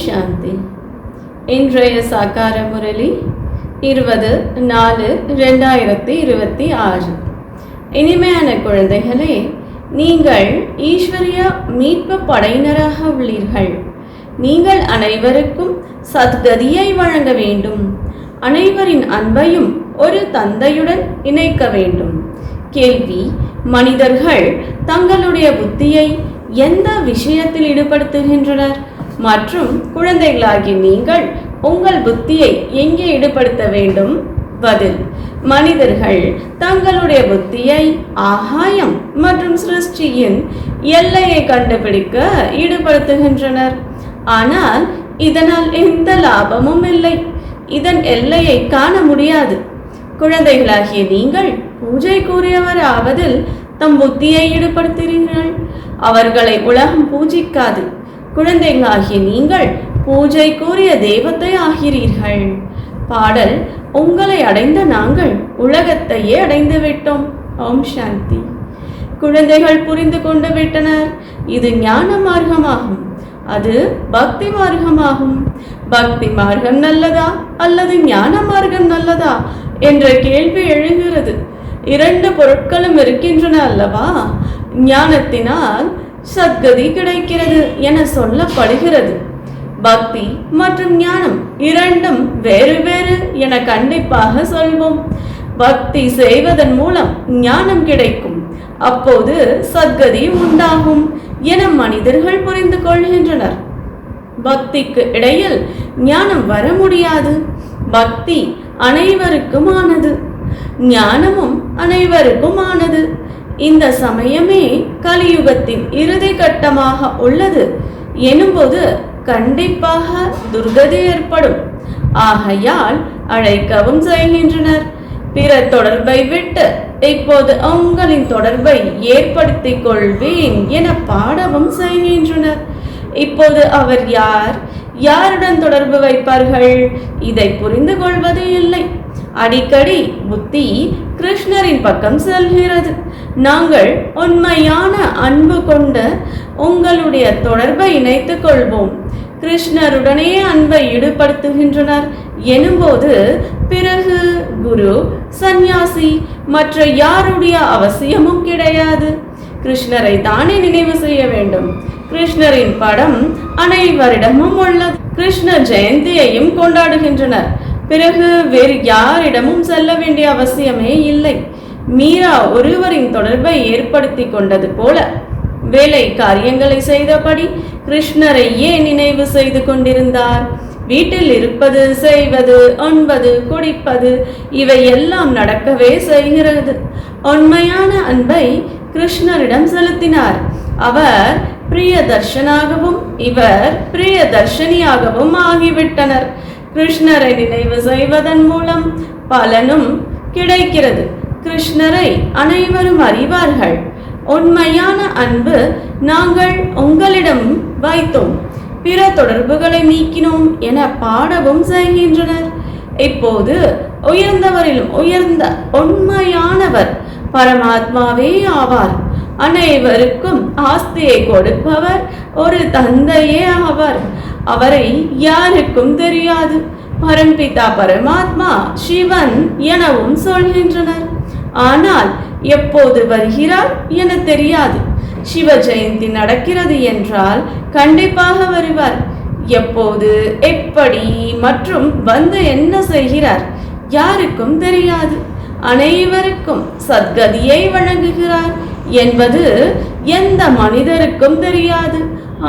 சாந்தி. இன்றைய சாக்கார முரளி 20/4/2026. இனிமையான குழந்தைகளே, நீங்கள் ஈஸ்வரிய மீட்பு படையினராக உள்ளீர்கள். நீங்கள் அனைவருக்கும் சத்கதியை வழங்க வேண்டும். அனைவரின் அன்பையும் ஒரு தந்தையுடன் இணைக்க வேண்டும். கேள்வி: மனிதர்கள் தங்களுடைய புத்தியை எந்த விஷயத்தில் ஈடுபடுத்துகின்றனர் மற்றும் குழந்தைகளாகி நீங்கள் உங்கள் புத்தியை எங்கே ஈடுபடுத்த வேண்டும்? பதில்: மனிதர்கள் தங்களுடைய புத்தியை ஆகாயம் மற்றும் சிருஷ்டியின் எல்லையை கண்டுபிடிக்க ஈடுபடுத்துகின்றனர். ஆனால் இதனால் எந்த லாபமும் இல்லை. இதன் எல்லையை காண முடியாது. குழந்தைகளாகிய நீங்கள் பூஜைக்குரியவர் ஆவதில் தம் புத்தியை ஈடுபடுத்துகிறீர்கள். அவர்களை உலகம் பூஜிக்காது. குழந்தைகளாகிய நீங்கள் பூஜைக்குரிய தெய்வத்தை ஆகிறீர்கள். பாடல்: உங்களை அடைந்த நாங்கள் உலகத்தையே அடைந்து விட்டோம். ஓம் சாந்தி. குழந்தைகள் புரிந்து கொண்டு விட்டனர். இது ஞான மார்க்கமாகும், அது பக்தி மார்க்கமாகும். பக்தி மார்க்கம் நல்லதா அல்லது ஞான மார்க்கம் நல்லதா என்ற கேள்வி எழுகிறது. இரண்டு பொருட்களும் இருக்கின்றன அல்லவா? ஞானத்தினால் சத்கதி கிடைக்கிறது என சொல்லப்படுகிறது. பக்தி மற்றும் ஞானம் இரண்டும் வேறு வேறு என கண்டிப்பாக சொல்வோம். பக்தி செய்வதன் மூலம் ஞானம் கிடைக்கும், அப்போது சத்கதி உண்டாகும் என மனிதர்கள் புரிந்து கொள்கின்றனர். பக்திக்கு இடையில் ஞானம் வர முடியாது. பக்தி அனைவருக்குமானது, ஞானமும் அனைவருக்குமானது. இந்த சமயமே கலியுகத்தின் இறுதி கட்டமாக உள்ளது எனும்போது கண்டிப்பாக துர்கதி ஏற்படும். ஆகையால் அழைக்கவும் செய்கின்றனர். பிற தொடர்பை விட்டு இப்போது உங்களின் தொடர்பை ஏற்படுத்திக் கொள்வேன் என பாடவும் செய்கின்றனர். இப்போது அவர் யார், யாருடன் தொடர்பு வைப்பார்கள்? இதை புரிந்து கொள்வது இல்லை. அடிக்கடி புத்தி கிருஷ்ணரின் பக்கம் செல்கிறது. நாங்கள் உண்மையான அன்பு கொண்டு உங்களுடைய தொடர்பை இணைத்துக் கொள்வோம். கிருஷ்ணருடனே அன்பை ஈடுபடுத்துகின்றனர் எனும்போது பிறகு குரு, சந்நியாசி மற்ற யாருடைய அவசியமும் கிடையாது. கிருஷ்ணரை தானே நினைவு செய்ய வேண்டும். கிருஷ்ணரின் படம் அனைவரிடமும் உள்ளது. கிருஷ்ண ஜெயந்தியையும் கொண்டாடுகின்றனர். பிறகு வேறு யாரிடமும் செல்ல வேண்டிய அவசியமே இல்லை. மீரா ஒருவரின் தொடர்பை ஏற்படுத்தி கொண்டது போல வேலை காரியங்களை செய்தபடி கிருஷ்ணரை ஏன் நினைவு செய்து கொண்டிருந்தார்? வீட்டில் இருப்பது, செய்வது, உண்பது, குடிப்பது இவை எல்லாம் நடக்கவே செய்கிறது. உண்மையான அன்பை கிருஷ்ணரிடம் செலுத்தினார். அவர் பிரியதர்ஷனாகவும் இவர் பிரியதர்ஷினியாகவும் ஆகிவிட்டனர். கிருஷ்ணரை நினைவு செய்வதன் மூலம் பலனும் கிடைக்கிறது. கிருஷ்ணரை அனைவரும் அறிவார்கள். உண்மையான அன்பு நாங்கள் உங்களிடம் வைத்தோம், பிற தொடர்புகளை நீக்கினோம் என பாடவும் செய்கின்றனர். இப்போது உயர்ந்தவரிலும் உயர்ந்த உண்மையானவர் பரமாத்மாவே ஆவார். அனைவருக்கும் ஆஸ்தியை கொடுப்பவர் ஒரு தந்தையே ஆவார். அவரை யாருக்கும் தெரியாது. பரம்பிதா பரமாத்மா சிவன் எனவும் சொல்கின்றனர். ஆனால் எப்போது வருகிறார் என தெரியாது. சிவ ஜெயந்தி நடக்கிறது என்றால் கண்டிப்பாக வருவார். எப்போது, எப்படி மற்றும் வந்து என்ன செய்கிறார் யாருக்கும் தெரியாது. அனைவருக்கும் சத்கதியை வழங்குகிறார் என்பது எந்த மனிதருக்கும் தெரியாது.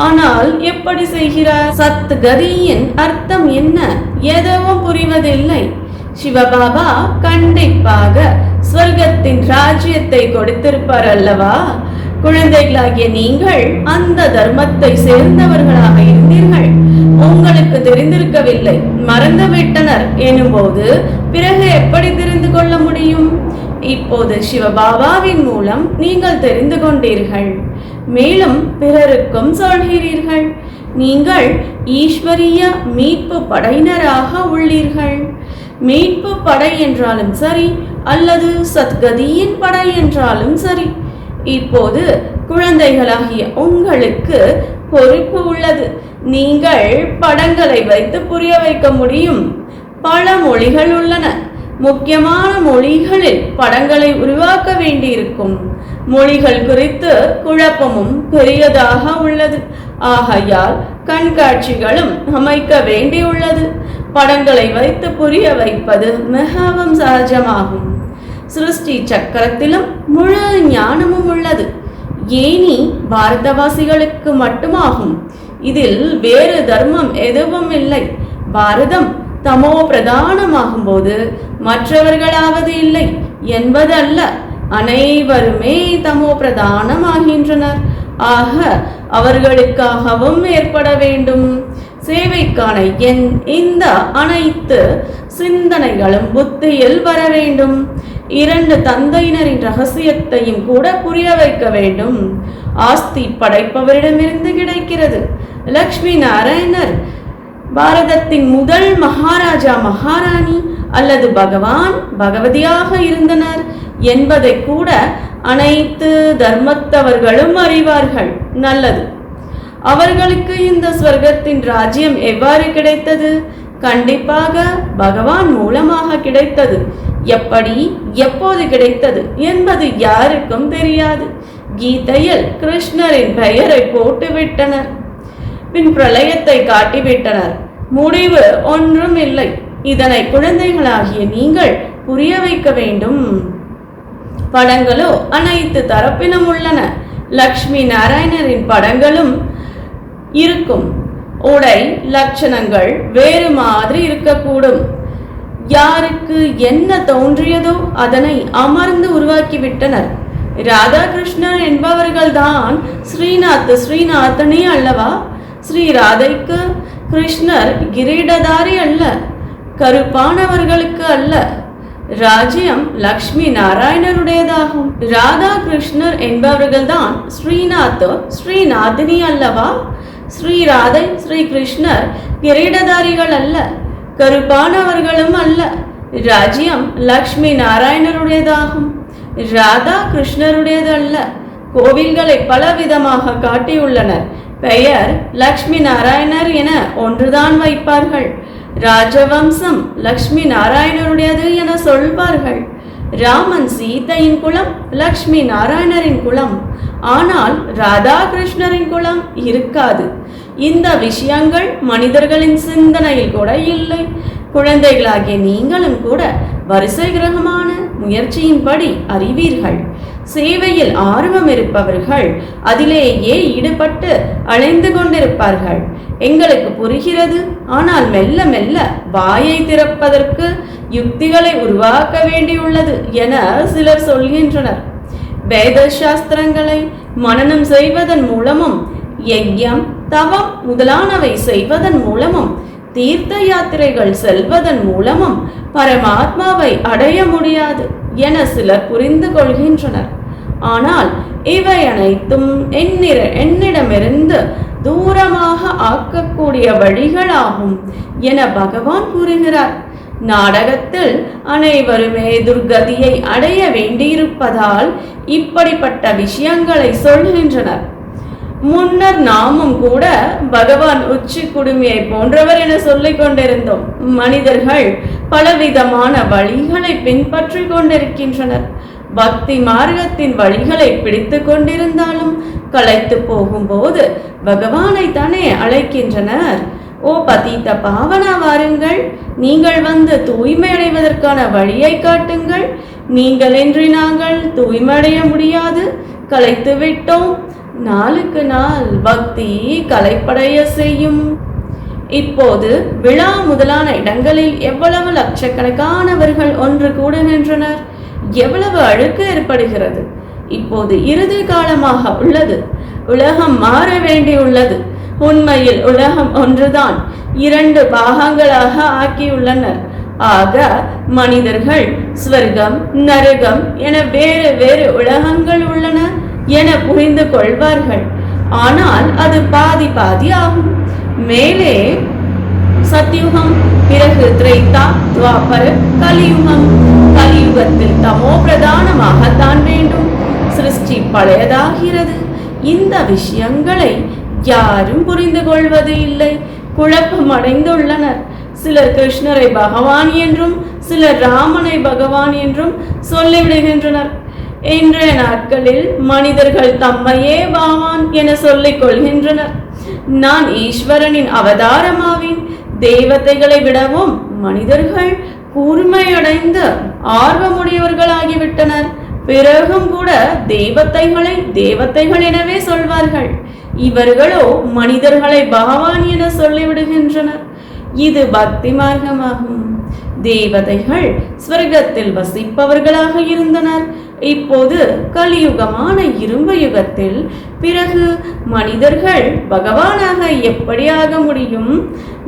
ஆனால் எப்படி செய்கிறார்? சத்கதியின் அர்த்தம் என்ன? எதுவும் புரிவதில்லை. சிவபாபா கண்டிப்பாக ஸ்வர்க்கத்தின் ராஜ்யத்தை கொடுத்திருப்பார் அல்லவா? குழந்தைகளாகிய நீங்கள் அந்த தர்மத்தை சேர்ந்தவர்களாக இருந்தீர்கள். உங்களுக்கு தெரிந்திருக்கவில்லை, மறந்துவிட்டனர் எனும்போது பிறகு எப்படி தெரிந்து கொள்ள முடியும்? இப்போது சிவபாபாவின் மூலம் நீங்கள் தெரிந்து கொண்டீர்கள், மேலும் பிறருக்கும் சொல்கிறீர்கள். நீங்கள் ஈஸ்வரிய மீட்பு படையினராக உள்ளீர்கள். மீட்பு படை என்றாலும் சரி, அல்லது சத்கதியின் படை என்றாலும் சரி, இப்போது குழந்தைகளாகிய உங்களுக்கு பொறுப்பு உள்ளது. நீங்கள் படங்களை வைத்து புரிய வைக்க முடியும். பல மொழிகள் உள்ளன. முக்கியமான மொழிகளில் படங்களை உருவாக்க வேண்டியிருக்கும். மொழிகள் குறித்து குழப்பமும் பெரியதாக உள்ளது. ஆகையால் கண்காட்சிகளும் அமைக்க வேண்டியுள்ளது. படங்களை வைத்து புரிய வைப்பது மிகவும் சகஜமாகும். சிருஷ்டி சக்கரத்திலும் முழு ஞானமும் உள்ளது. ஏனி பாரதவாசிகளுக்கு மட்டுமாகும். இதில் வேறு தர்மம் எதுவும் இல்லை. பாரதம் தமோ பிரதானமாகும் போது மற்றவர்களாவது இல்லை என்பதல்ல, அனைவருமே தமோ பிரதானமாகின்றனர். ஆக அவர்களுக்காகவும் ஏற்பட வேண்டும். சேவைக்கான இந்த அனைத்து சிந்தனைகளும் புத்தியில் வர வேண்டும். 2 தந்தையினரின் ரகசியத்தையும் கூட புரிய வைக்க வேண்டும். ஆஸ்தி படைப்பவரிடமிருந்து கிடைக்கிறது. லக்ஷ்மி நாராயணர் பாரதத்தின் முதல் மகாராஜா மகாராணி அல்லது பகவான் பகவதியாக இருந்தனர் என்பதை கூட அனைத்து தர்மத்தவர்களும் அறிவார்கள். நல்லது. அவர்களுக்கு இந்த ஸ்வர்க்கத்தின் ராஜ்யம் எவ்வாறு கிடைத்தது? கண்டிப்பாக பகவான் மூலமாக கிடைத்தது. எப்படி, எப்போது கிடைத்தது என்பது யாருக்கும் தெரியாது. கீதையில் கிருஷ்ணரின் பெயரை போட்டுவிட்டனர். பின் பிரளயத்தை காட்டிவிட்டனர். முடிவு ஒன்றும் இல்லை. இதனை குழந்தைகளாகிய நீங்கள் புரிய வைக்க வேண்டும். படங்களோ அனைத்து தரப்பிலும் உள்ளன. லக்ஷ்மி நாராயணரின் படங்களும் இருக்கும். உடை லட்சணங்கள் வேறு மாதிரி இருக்கக்கூடும். யாருக்கு என்ன தோன்றியதோ அதனை அமர்ந்து உருவாக்கிவிட்டனர். ராதாகிருஷ்ணன் என்பவர்கள்தான் ஸ்ரீநாதனே அல்லவா? ஸ்ரீ ராதைக்கு கிருஷ்ணர் கிரீடதாரி அல்ல, கருப்பானவர்களுக்கு அல்ல. ராஜ்யம் லக்ஷ்மி நாராயணருடையதாகும். ராதா கிருஷ்ணர் என்பவர்கள்தான் ஸ்ரீநாதினி அல்லவா? ஸ்ரீ ராதை ஸ்ரீ கிருஷ்ணர் கிரீடதாரிகள் அல்ல, கருப்பானவர்களும் அல்ல. ராஜ்யம் லக்ஷ்மி நாராயணருடையதாகும், ராதா கிருஷ்ணருடையது அல்ல. கோவில்களை பலவிதமாக காட்டியுள்ளனர். பெயர் லக்ஷ்மி நாராயணர் என ஒன்றுதான் வைப்பார்கள். ராஜவம்சம் லக்ஷ்மி நாராயணருடையது என சொல்வார்கள். ராமன் சீதையின் குலம் லக்ஷ்மி நாராயணரின் குலம். ஆனால் ராதா கிருஷ்ணரின் குலம் இருக்காது. இந்த விஷயங்கள் மனிதர்களின் சிந்தனையில் கூட இல்லை. குழந்தைகளாகிய நீங்களும் கூட வரிசை கிரகமான முயற்சியின்படி அறிவீர்கள். சேவையில் ஆர்வம் இருப்பவர்கள் அதிலேயே ஈடுபட்டு அலைந்து கொண்டிருப்பார்கள். எங்களுக்கு புரிகிறது, ஆனால் மெல்ல மெல்ல வாயை திறப்பதற்கு யுக்திகளை உருவாக்க வேண்டியுள்ளது என சிலர் சொல்கின்றனர். வேத சாஸ்திரங்களை மனனம் செய்வதன் மூலமும், யஜ்யம் தவம் முதலானவை செய்வதன் மூலமும், தீர்த்த யாத்திரைகள் செல்வதன் மூலமும் பரமாத்மாவை அடைய முடியாது என சிலர் புரிந்து கொள்கின்றனர். ஆனால் இவை அனைத்தும் என்னிடமிருந்து தூரமாக ஆக்கக்கூடிய வழிகளாகும் என பகவான் கூறுகிறார். நாடகத்தில் அனைவருமே துர்கதியை அடைய வேண்டியிருப்பதால் இப்படிப்பட்ட விஷயங்களை சொல்கின்றனர். முன்னர் நாமும் கூட பகவான் உச்சி குடுமியை போன்றவர் என சொல்லிக் கொண்டிருந்தோம். மனிதர்கள் பலவிதமான வழிகளை பின்பற்றி கொண்டிருக்கின்றனர். பக்தி மார்க்கத்தின் வழிகளை பிடித்து கொண்டிருந்தாலும் களைத்து போகும்போது பகவானை தானே அழைக்கின்றனர். ஓ பதீத பாவனா, வாருங்கள், நீங்கள் வந்து தூய்மை அடைவதற்கான வழியை காட்டுங்கள். நீங்கள் இன்றி நாங்கள் தூய்மையடைய முடியாது, களைத்து விட்டோம். நாளுக்கு நாள் பக்தி கலைப்படைய செய்யும். இப்போது விழா முதலான இடங்களில் எவ்வளவு லட்சக்கணக்கானவர்கள் ஒன்று கூடுகின்றனர். எவ்வளவு அழுக்கு ஏற்படுகிறது. இப்போது இறுதி காலமாக உள்ளது. உலகம் மாற வேண்டியுள்ளது. உண்மையில் உலகம் ஒன்றுதான். 2 பாகங்களாக ஆக்கியுள்ளனர். ஆக மனிதர்கள் ஸ்வர்க்கம், நரகம் என வேறு வேறு உலகங்கள் உள்ளன என புரிந்து கொள்வார்கள். ஆனால் அது பாதி பாதி ஆகும். மேலே சத்யுகம், பிறகு திரேதா, துவாபர, கலியுகம். கலியுகத்தில் தமோ பிரதானமாகத்தான் வேண்டும். சிருஷ்டி பழையதாகிறது. இந்த விஷயங்களை யாரும் புரிந்து கொள்வது இல்லை. குழப்பம் அடைந்துள்ளனர். சிலர் கிருஷ்ணரை பகவான் என்றும் சிலர் ராமனை பகவான் என்றும் சொல்லிவிடுகின்றனர். இன்றைய நாட்களில் மனிதர்கள் தம்மையே பகவான் என சொல்லிக் கொள்கின்றனர். நான் ஈஸ்வரனின் அவதாரமாவேன். தேவதைகளை விடவும் மனிதர்கள் கூர்மையடைந்து ஆர்வமுடையவர்களாகிவிட்டனர். பிறகும் கூட தேவதைகளை தேவதைகள் எனவே சொல்வார்கள். இவர்களோ மனிதர்களை பகவான் என சொல்லிவிடுகின்றனர். இது பக்தி மார்க்கமாகும். தேவதைகள் ஸ்வர்க்கத்தில் வசிப்பவர்களாக இருந்தனர். இப்போது கலியுகமான இரும்பு யுகத்தில் பிறகு மனிதர்கள் பகவானாக எப்படி ஆக முடியும்?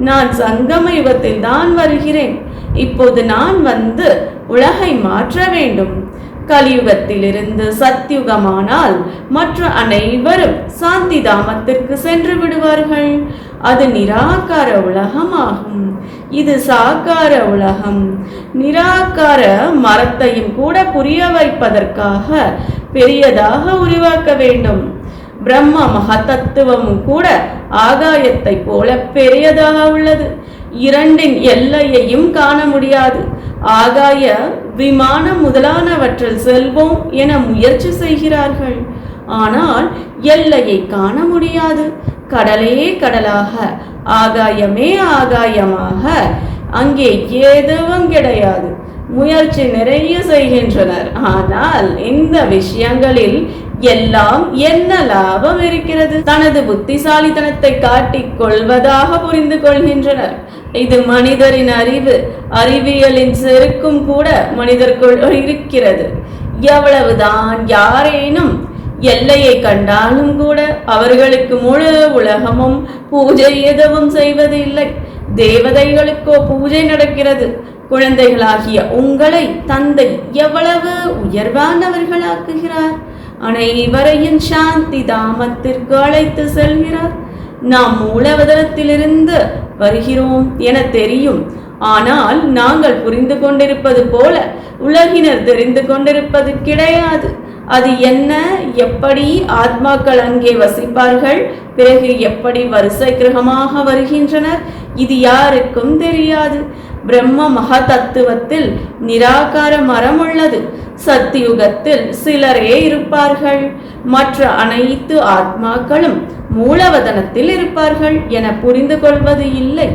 நான் சங்கம யுகத்தில் தான் வருகிறேன். இப்போது நான் வந்து உலகை மாற்ற வேண்டும். கலியுகத்திலிருந்து சத்யுகமானால் மற்ற அனைவரும் சாந்தி தாமத்திற்கு சென்று விடுவார்கள். அது நிராகார உலகமாகும். இது சாகார உலகம். நிராகார மரத்தையும் கூட புரிய வைப்பதற்காக பெரியதாக உருவாக்க வேண்டும். பிரம்ம மகதத்துவமும் கூட ஆகாயத்தை போல பெரியதாக உள்ளது. 2 எல்லையையும் காண முடியாது. ஆகாய விமானம் முதலானவற்றில் செல்வோம் என முயற்சி செய்கிறார்கள். ஆனால் எல்லையை காண முடியாது. கடலே கடலாக, ஆகாயமே ஆகாயமாக, அங்கே எதுவும் கிடையாது. முயற்சி நிறைய செய்கின்றனர். ஆனால் இந்த விஷயங்களில் எல்லாம் என்ன லாபம் இருக்கிறது? தனது புத்திசாலித்தனத்தை காட்டிக் கொள்வதாக புரிந்து கொள்கின்றனர். இது மனிதரின் அறிவு. அறிவியலின் செருக்கும் கூட மனிதர்க்குள் இருக்கிறது. எவ்வளவுதான் யாரேனும் எல்லையை கண்டாலும் கூட அவர்களுக்கு முழு உலகமும் பூஜை எதுவும் செய்வது இல்லை. தேவதைகளுக்கோ பூஜை நடக்கிறது. குழந்தைகளாகிய உங்களை தந்தை எவ்வளவு உயர்வானவர்களாக்குகிறார். அனைவரையும் சாந்தி தாமத்திற்கு அழைத்து செல்கிறார். நாம் மூலவதனத்திலிருந்து வருகிறோம் என தெரியும். ஆனால் நாங்கள் புரிந்து கொண்டிருப்பது போல உலகினர் தெரிந்து கொண்டிருப்பது கிடையாது. அது என்ன, எப்படி ஆத்மாக்கள் அங்கே வசிப்பார்கள், பிறகு எப்படி வரிசை கிரகமாக வருகின்றனர், இது யாருக்கும் தெரியாது. பிரம்ம மகா தத்துவத்தில் நிராகார மரம் உள்ளது. சத்தியுகத்தில் சிலரே இருப்பார்கள். மற்ற அனைத்து ஆத்மாக்களும் மூலவதனத்தில் இருப்பார்கள் என புரிந்து கொள்வது இல்லை.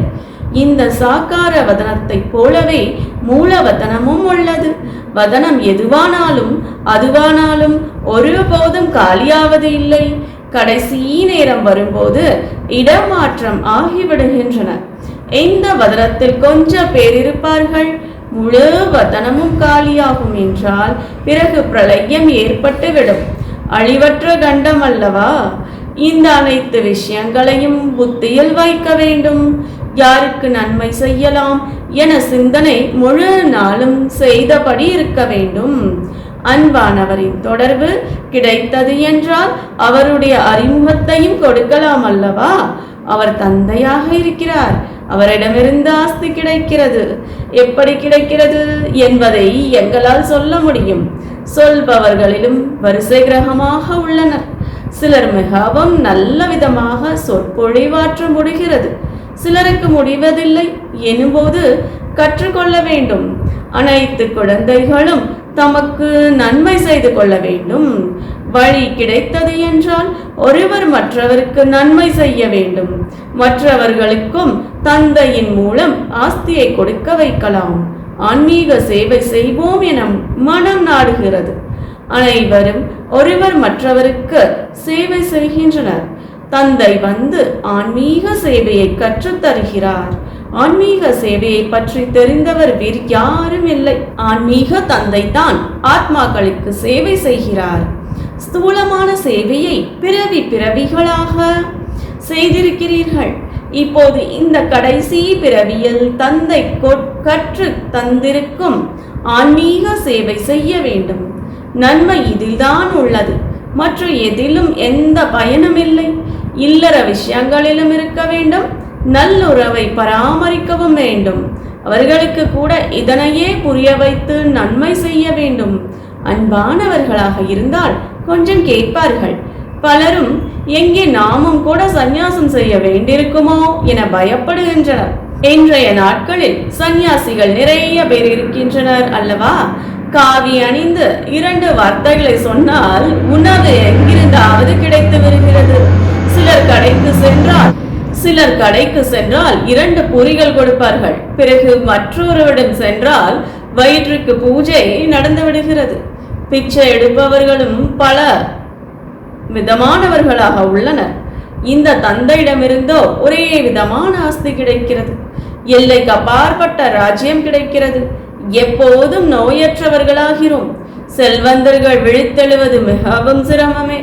இந்த சாக்கார வதனத்தை போலவே மூலவதனமும் உள்ளது. வதனம் எதுவானாலும் அதுவானாலும் ஒருபோதும் காலியாவது இல்லை. கடைசி நேரம் வரும்போது இடமாற்றம் ஆகிவிடுகின்றன. இந்த வதனத்தில் கொஞ்சம் பேர் இருப்பார்கள். முழு வதனமும் காலியாகும் என்றால் பிறகு பிரளயம் ஏற்பட்டுவிடும். அழிவற்ற கண்டம் அல்லவா? இந்த அனைத்து விஷயங்களையும் புத்தியில் வைக்க வேண்டும். யாருக்கு நன்மை செய்யலாம் என சிந்தனை முழு நாளும் செய்தபடி இருக்க வேண்டும். அன்பானவரின் தொடர்பு கிடைத்தது என்றால் அவருடைய அறிமுகத்தையும் கொடுக்கலாம் அல்லவா? அவர் தந்தையாக இருக்கிறார். அவரிடமிருந்து ஆஸ்தி கிடைக்கிறது. எப்படி கிடைக்கிறது என்பதை எங்களால் சொல்ல முடியும். சொல்பவர்களிலும் வரிசை கிரகமாக உள்ளனர். சிலர் மிகவும் நல்ல விதமாக சொற்பொழிவாற்ற முடிகிறது. சிலருக்கு முடிவதில்லை எனும்போது கற்றுக்கொள்ள வேண்டும். அனைத்து குழந்தைகளும் தமக்கு நன்மை செய்து கொள்ள வேண்டும். வழி கிடைத்தது என்றால் ஒருவர் மற்றவருக்கு நன்மை செய்ய வேண்டும். மற்றவர்களுக்கும் தந்தையின் மூலம் ஆஸ்தியை கொடுக்க வைக்கலாம். ஆன்மீக சேவை செய்வோம் என மனம் நாடுகிறது. அனைவரும் ஒருவர் மற்றவருக்கு சேவை செய்கின்றனர். தந்தை வந்து ஆன்மீக சேவையை கற்றுத் தருகிறார். ஆன்மீக சேவையை பற்றி தெரிந்தவர் வேறு யாரும் இல்லை. ஆன்மீக தந்தை தான் ஆத்மாக்களுக்கு சேவை செய்கிறார். ஸ்தூலமான சேவையை பிறவி பிறவிகளாக செய்திருக்கிறீர்கள். இப்போது இந்த கடைசி பிறவியில் தந்தை கற்று தந்திருக்கும் ஆன்மீக சேவை செய்ய வேண்டும். நன்மை இதில்தான் உள்ளது. மற்ற எதிலும் எந்த பயனும் இல்லை. இல்லற விஷயங்களிலும் இருக்க வேண்டும். நல்லுறவை பராமரிக்கவும் வேண்டும். அவர்களுக்கு கூட இதனையே புரிய வைத்து நன்மை செய்ய வேண்டும். அன்பானவர்களாக இருந்தால் கொஞ்சம் கேட்பார்கள். பலரும் எங்கே நாமும் கூட சந்நியாசம் செய்ய வேண்டியிருக்குமோ என பயப்படுகின்றனர். இன்றைய நாட்களில் சந்நியாசிகள் நிறைய பேர் இருக்கின்றனர் அல்லவா? காவி அணிந்து 2 வார்த்தைகளை சொன்னால் உணவு எங்கிருந்தாவது கிடைத்து வருகிறது. சிலர் கடைக்கு சென்றால் 2 பொரிகள் கொடுப்பார்கள். பிறகு மற்றொருவரிடம் சென்றால் வயிற்றுக்கு பூஜை நடந்து விடுகிறது. பிச்சை எடுப்பவர்களும் பல விதமானவர்களாக உள்ளனர். இந்த தந்தையிடமிருந்தோ ஒரே விதமான ஆஸ்தி கிடைக்கிறது. எல்லைக்கு அப்பாற்பட்ட ராஜ்யம் கிடைக்கிறது. எப்போதும் நோயற்றவர்களாகிறோம். செல்வந்தர்கள் விழித்தெழுவது மிகவும் சிரமமே.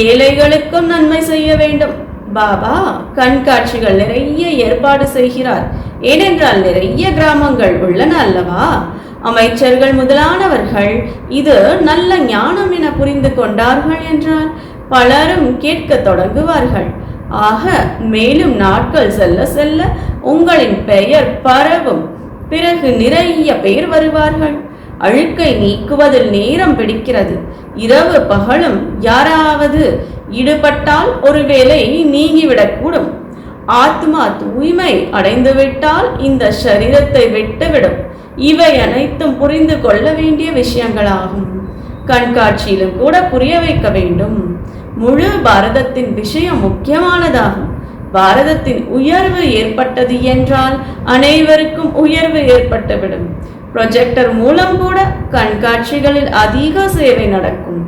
ஏழைகளுக்கும் நன்மை செய்ய வேண்டும். பாபா கண்காட்சிகள் நிறைய ஏற்பாடு செய்கிறார். ஏனென்றால் நிறைய கிராமங்கள் உள்ளன அல்லவா? அமைச்சர்கள் முதலானவர்கள் இது நல்ல ஞானம் என புரிந்து கொண்டார்கள் என்றால் பலரும் கேட்க தொடங்குவார்கள். ஆக மேலும் நாட்கள் செல்ல செல்ல உங்களின் பெயர் பரவும். பிறகு நிறைய பேர் வருவார்கள். அழுக்கை நீக்குவதில் நேரம் பிடிக்கிறது. இரவு பகலும் யாராவது ஈடுபட்டால் ஒருவேளை நீங்கிவிடக்கூடும். ஆத்மா தூய்மை அடைந்துவிட்டால் இந்த சரீரத்தை விட்டுவிடும். இவை அனைத்தும் புரிந்து கொள்ள வேண்டிய விஷயங்களாகும். கண்காட்சியிலும் கூட புரிய வைக்க வேண்டும். முழு பாரதத்தின் விஷயம் முக்கியமானதாகும். பாரதத்தின் உயர்வு ஏற்பட்டது என்றால் அனைவருக்கும் உயர்வு ஏற்பட்டுவிடும். ப்ரொஜெக்டர் மூலம் கூட கண்காட்சிகளில் அதிக சேவை நடக்கும்.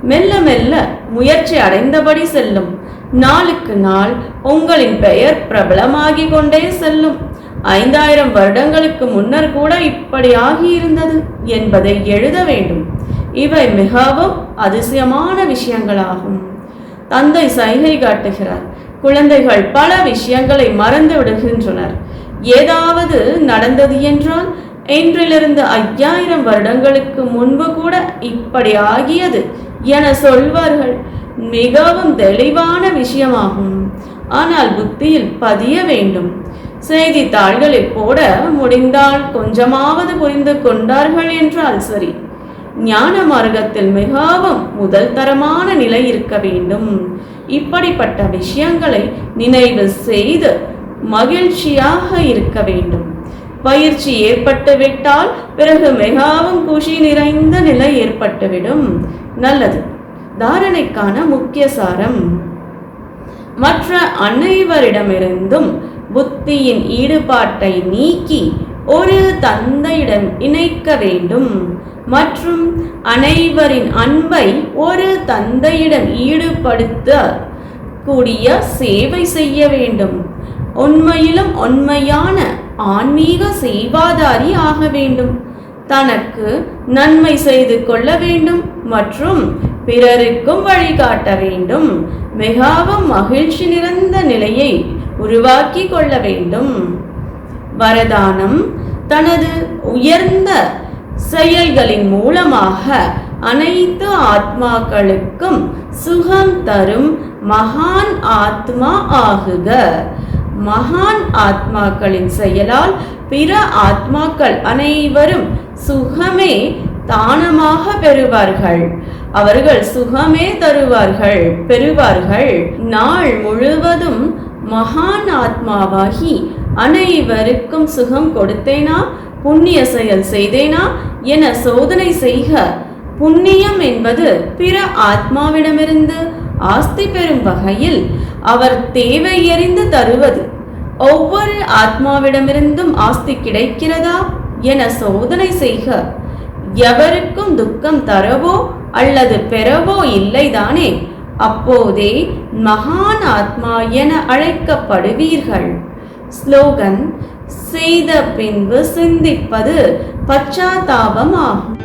மெல்ல மெல்ல முயற்சி அடைந்தபடி செல்லும். நாளுக்கு நாள் உங்களின் பெயர் பிரபலமாகி கொண்டே செல்லும். 5000 வருடங்களுக்கு முன்னர் கூட இப்படி ஆகியிருந்தது என்பதை எழுத வேண்டும். இவை மிகவும் அதிசயமான விஷயங்களாகும். தந்தை சைகை காட்டுகிறார். குழந்தைகள் பல விஷயங்களை மறந்து விடுகின்றனர். ஏதாவது நடந்தது என்றால் இன்றிலிருந்து 5000 வருடங்களுக்கு முன்பு கூட இப்படி ஆகியது என சொல்வார்கள். மிகவும் தெளிவான விஷயமாகும். ஆனால் புத்தியில் பதிய வேண்டும். செய்தித்தாள்களில் போட முடிந்தால் கொஞ்சமாவது புரிந்து கொண்டார்கள் என்றால் சரி. ஞான மார்க்கத்தில் மிகவும் முதல் தரமான நிலை இருக்க வேண்டும். இப்படிப்பட்ட விஷயங்களை நினைவு செய்து மகிழ்ச்சியாக இருக்க வேண்டும். பயிற்சி ஏற்பட்டுவிட்டால் பிறகு மிகவும் குஷி நிறைந்த நிலை ஏற்பட்டுவிடும். நல்லது. தாரணைக்கான முக்கிய சாரம்: மற்ற அனைவரிடமிருந்தும் புத்தியின் ஈடுபாட்டை நீக்கி ஒரு தந்தையிடம் இணைக்க வேண்டும். மற்றும் அனைவரின் அன்பை ஒரு தந்தையிடம் ஈடுபடுத்த கூடிய சேவை செய்ய வேண்டும். உண்மையிலும் உண்மையான ஆன்மீக சேவாதாரி ஆக வேண்டும். தனக்கு நன்மை செய்து கொள்ள வேண்டும் மற்றும் பிறருக்கும் வழிகாட்ட வேண்டும். மிகவும் மகிழ்ச்சி நிறைந்த நிலையை உருவாக்கி கொள்ள வேண்டும். வரதானம்: தனது உயர்ந்த செயல்களின் மூலமாக அனைத்து ஆத்மாக்களுக்கும் சுகம் தரும் மகான் ஆத்மா ஆகுக. மகான் ஆத்மாக்களின் செயலால் பிற ஆத்மாக்கள் அனைவரும் சுகமே தானமாக பெறுவார்கள். அவர்கள் சுகமே பெறுவார்கள். நாள் முழுவதும் மகான் ஆத்மாவாகி அனைவருக்கும் சுகம் கொடுத்தேனா, புண்ணிய செயல் செய்தேனா என சோதனை செய்க. புண்ணியம் என்பது பிற ஆத்மாவிடமிருந்து ஆஸ்தி பெறும் வகையில் அவர் தேவை எறிந்து தருவது. ஒவ்வொரு ஆத்மாவிடமிருந்தும் ஆஸ்தி கிடைக்கிறதா என சோதனை செய்க. எவருக்கும் துக்கம் தரவோ அல்லது பெறவோ இல்லைதானே? அப்போதே மகான் ஆத்மா என அழைக்கப்படுவீர்கள். ஸ்லோகன்: செய்த பின்பு சிந்திப்பது பச்சாத்தாபம் ஆகும்.